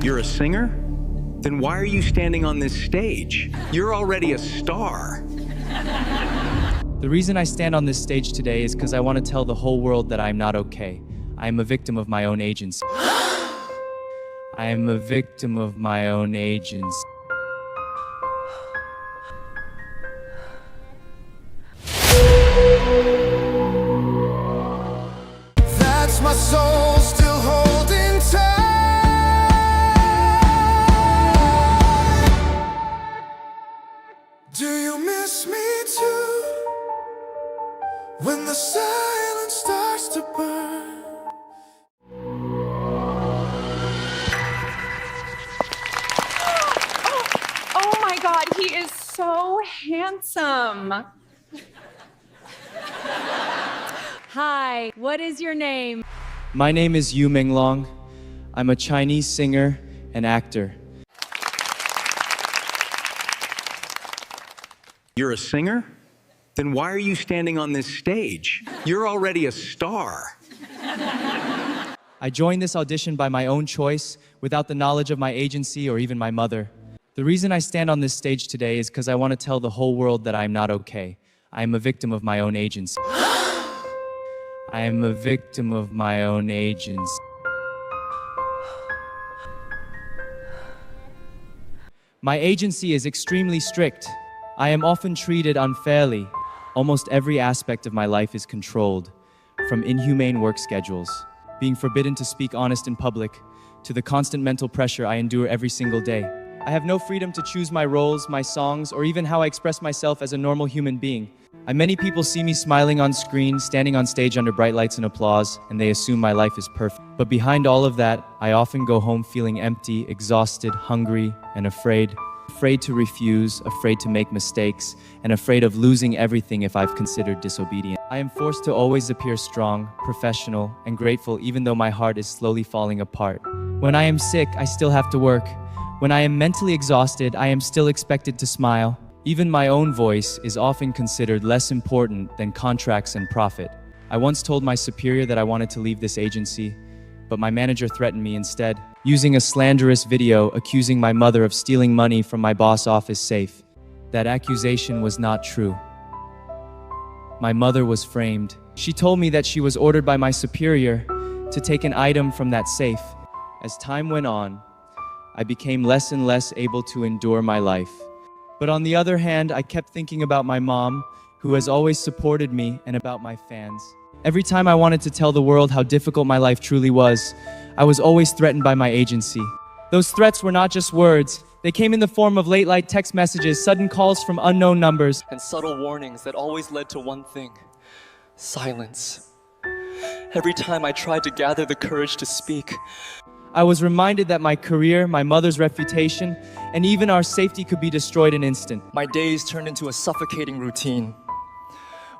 You're a singer? Then why are you standing on this stage? You're already a star. The reason I stand on this stage today is because I want to tell the whole world that I'm not okay. I am a victim of my own agency. I am a victim of my own agency. That's my soul still holding tight. Do you miss me too? When the silence starts to burn. Oh my God, he is so handsome. Hi, what is your name? My name is Menglong. I'm a Chinese singer and actor. You're a singer? Then why are you standing on this stage? You're already a star. I joined this audition by my own choice, without the knowledge of my agency or even my mother. The reason I stand on this stage today is because I want to tell the whole world that I'm not okay. I am a victim of my own agency. I am a victim of my own agency. My agency is extremely strict. I am often treated unfairly. Almost every aspect of my life is controlled, from inhumane work schedules, being forbidden to speak honest in public, to the constant mental pressure I endure every single day. I have no freedom to choose my roles, my songs, or even how I express myself as a normal human being. Many people see me smiling on screen, standing on stage under bright lights and applause, and they assume my life is perfect. But behind all of that, I often go home feeling empty, exhausted, hungry, and afraid. Afraid to refuse, afraid to make mistakes, and afraid of losing everything if I've considered disobedient. I am forced to always appear strong, professional, and grateful even though my heart is slowly falling apart. When I am sick, I still have to work. When I am mentally exhausted, I am still expected to smile. Even my own voice is often considered less important than contracts and profit. I once told my superior that I wanted to leave this agency, but my manager threatened me instead, using a slanderous video accusing my mother of stealing money from my boss' office safe. That accusation was not true. My mother was framed. She told me that she was ordered by my superior to take an item from that safe. As time went on, I became less and less able to endure my life. But on the other hand, I kept thinking about my mom, who has always supported me, and about my fans. Every time I wanted to tell the world how difficult my life truly was, I was always threatened by my agency. Those threats were not just words. They came in the form of late-night text messages, sudden calls from unknown numbers, and subtle warnings that always led to one thing: silence. Every time I tried to gather the courage to speak, I was reminded that my career, my mother's reputation, and even our safety could be destroyed in an instant. my days turned into a suffocating routine.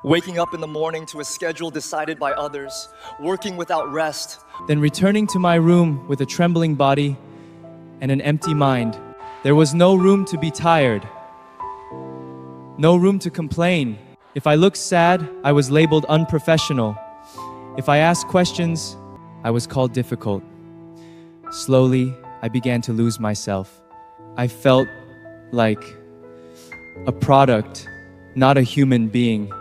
Waking up in the morning to a schedule decided by others, working without rest, Then returning to my room with a trembling body and an empty mind. There was no room to be tired, no room to complain. If I looked sad, I was labeled unprofessional. If I asked questions, I was called difficult. Slowly, I began to lose myself. I felt like a product, not a human being.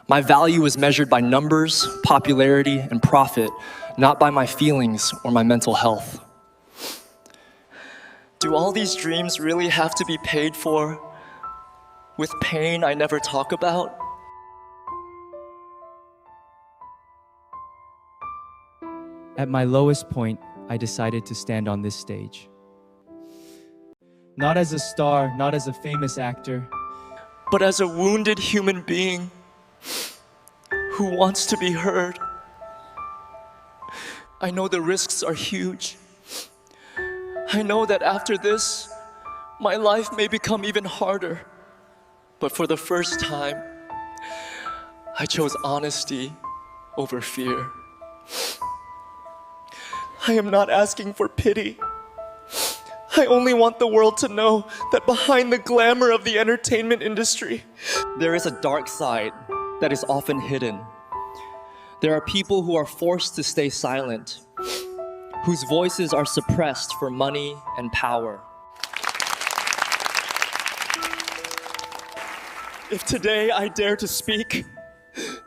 my value was measured by numbers, popularity, and profit, not by my feelings or my mental health. Do all these dreams really have to be paid for with pain I never talk about? At my lowest point, I decided to stand on this stage. Not as a star, not as a famous actor, but as a wounded human being who wants to be heard. I know the risks are huge. I know that after this, my life may become even harder. But for the first time, I chose honesty over fear. I am not asking for pity. I only want the world to know that behind the glamour of the entertainment industry, there is a dark side that is often hidden. There are people who are forced to stay silent, whose voices are suppressed for money and power. If today I dare to speak,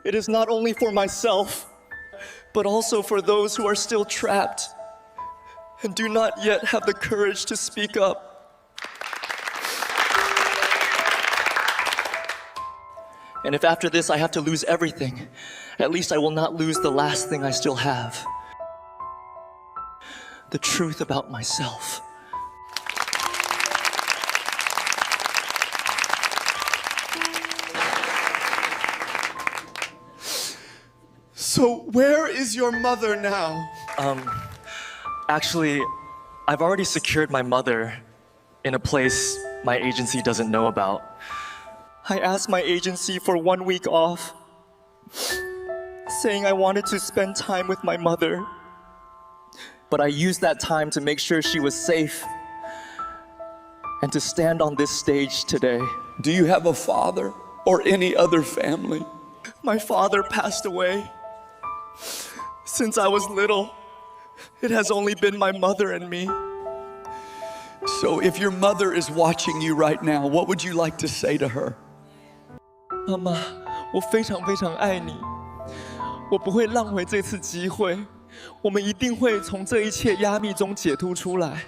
it is not only for myself, but also for those who are still trapped and do not yet have the courage to speak up. And if after this I have to lose everything, at least I will not lose the last thing I still have: the truth about myself. So where is your mother now? Actually, I've already secured my mother in a place my agency doesn't know about. I asked my agency for 1 week off, saying I wanted to spend time with my mother. But I used that time to make sure she was safe and to stand on this stage today. Do you have a father or any other family? My father passed away. Since I was little, it has only been my mother and me. So if your mother is watching you right now, what would you like to say to her? 妈妈，我非常非常爱你，我不会浪费这次机会，我们一定会从这一切压力中解脱出来。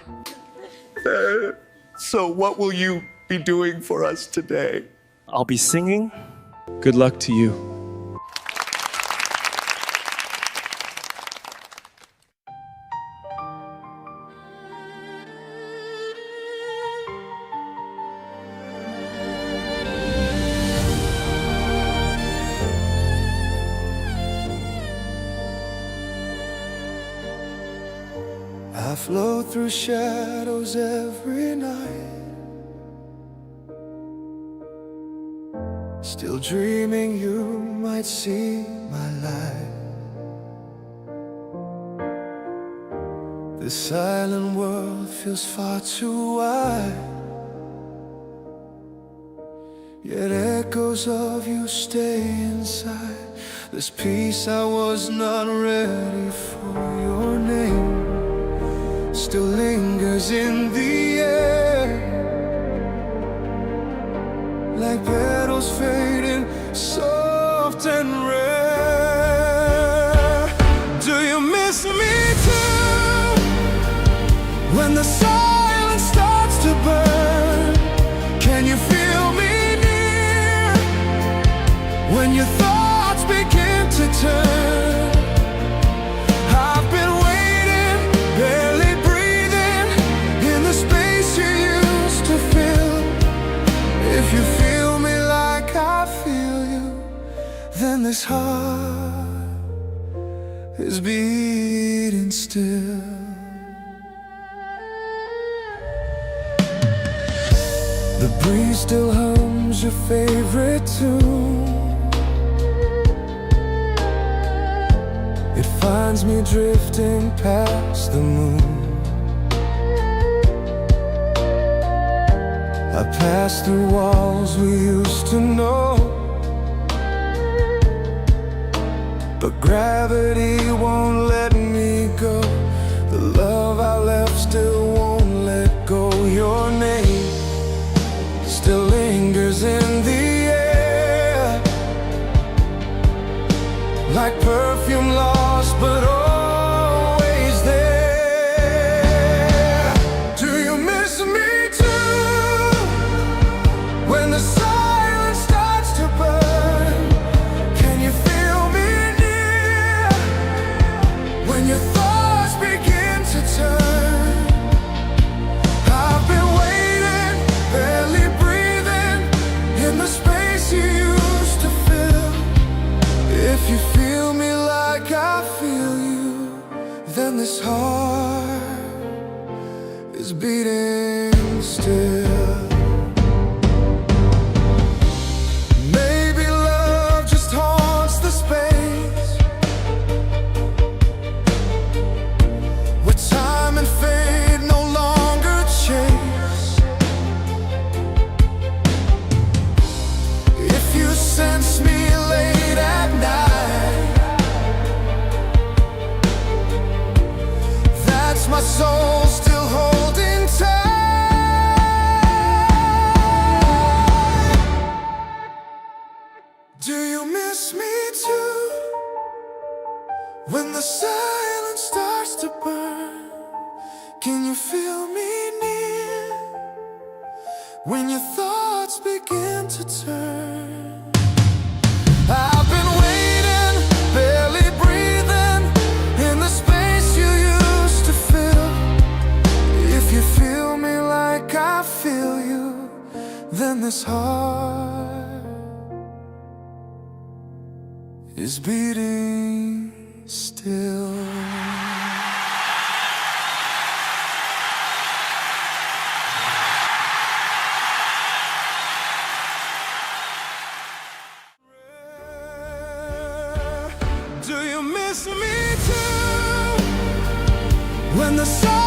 So what will you be doing for us today? I'll be singing. Good luck to you. I flow through shadows every night, still dreaming you might see my light. This silent world feels far too wide, yet echoes of you stay inside. This peace I was not ready for. Your name still lingers in the air, like petals fading, soft and rare. Do you miss me too, when the silence starts to burn? Can you feel me near, when your thoughts begin to turn? I've been waiting, barely breathing, in the space you used to fill. If you feel me like I feel you, then this heart is beating still. The breeze still hums your favorite tune. It finds me drifting past the moon. I pass through walls we used to know, but gravity won't let me go. The love I left still won't let go. Your name still lingers in the air, like perfume lost but always there. Do you miss me too, when the silence starts to burn? Can you feel me near, when your thoughts begin to turn? I've been waiting, barely breathing, in the space you used to fill. If you feel me like I feel you, Do you miss me too? When the silence starts to burn, can you feel me near? When your thoughts begin to turn, I've been waiting, barely breathing, in the space you used to fill. If you feel me like I feel you, then this heart is beating still. Do you miss me too? When the sun